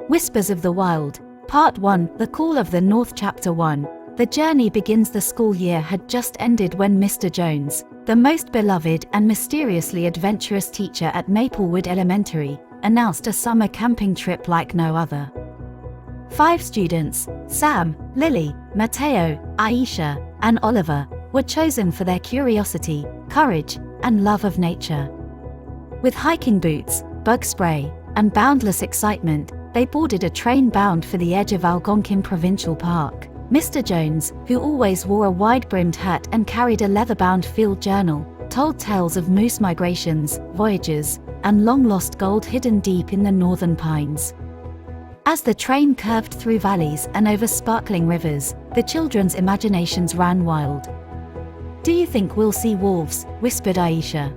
Whispers of the Wild, Part 1, The Call of the North. Chapter 1. The journey begins. The school year had just ended when Mr. Jones, the most beloved and mysteriously adventurous teacher at Maplewood Elementary, announced a summer camping trip like no other. 5 students, Sam, Lily, Mateo, Aisha, and Oliver, were chosen for their curiosity, courage, and love of nature. With hiking boots, bug spray, and boundless excitement, they boarded a train bound for the edge of Algonquin Provincial Park. Mr. Jones, who always wore a wide-brimmed hat and carried a leather-bound field journal, told tales of moose migrations, voyages, and long-lost gold hidden deep in the northern pines. As the train curved through valleys and over sparkling rivers, the children's imaginations ran wild. "Do you think we'll see wolves?" whispered Aisha.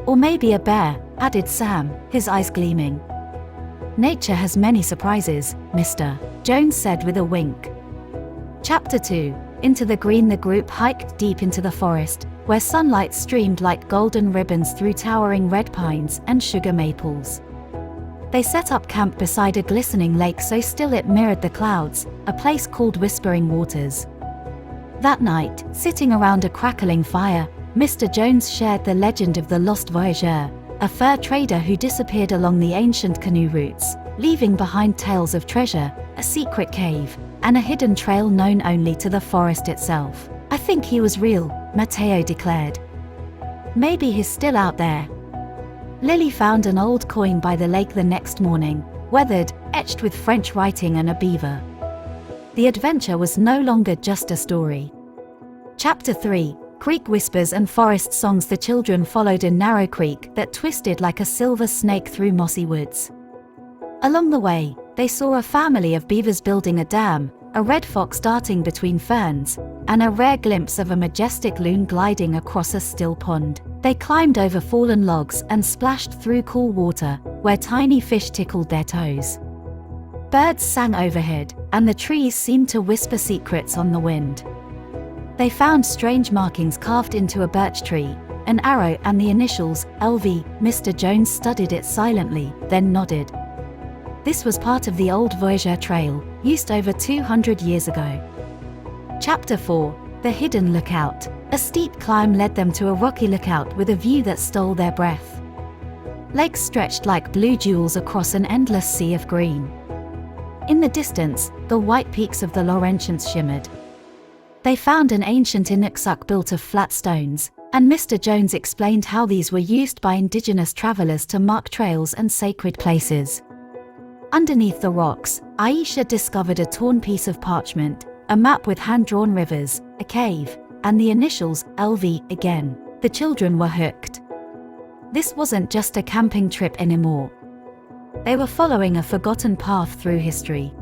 "Or maybe a bear," added Sam, his eyes gleaming. "Nature has many surprises, Mr. Jones said with a wink. Chapter 2. Into the Green. The group hiked deep into the forest, where sunlight streamed like golden ribbons through towering red pines and sugar maples. They set up camp beside a glistening lake so still it mirrored the clouds, a place called Whispering Waters. That night, sitting around a crackling fire, Mr. Jones shared the legend of the Lost Voyageur, a fur trader who disappeared along the ancient canoe routes, leaving behind tales of treasure, a secret cave, and a hidden trail known only to the forest itself. "I think he was real," Mateo declared. "Maybe he's still out there." Lily found an old coin by the lake the next morning, weathered, etched with French writing and a beaver. The adventure was no longer just a story. Chapter 3. Creek Whispers and Forest Songs. The children followed a narrow creek that twisted like a silver snake through mossy woods. Along the way, they saw a family of beavers building a dam, a red fox darting between ferns, and a rare glimpse of a majestic loon gliding across a still pond. They climbed over fallen logs and splashed through cool water, where tiny fish tickled their toes. Birds sang overhead, and the trees seemed to whisper secrets on the wind. They found strange markings carved into a birch tree, an arrow and the initials, LV. Mr. Jones studied it silently, then nodded. This was part of the old Voyageur Trail, used over 200 years ago. Chapter 4. The Hidden Lookout. A steep climb led them to a rocky lookout with a view that stole their breath. Lakes stretched like blue jewels across an endless sea of green. In the distance, the white peaks of the Laurentians shimmered. They found an ancient Inuksuq built of flat stones, and Mr. Jones explained how these were used by indigenous travelers to mark trails and sacred places. Underneath the rocks, Aisha discovered a torn piece of parchment, a map with hand-drawn rivers, a cave, and the initials, LV, again. The children were hooked. This wasn't just a camping trip anymore. They were following a forgotten path through history.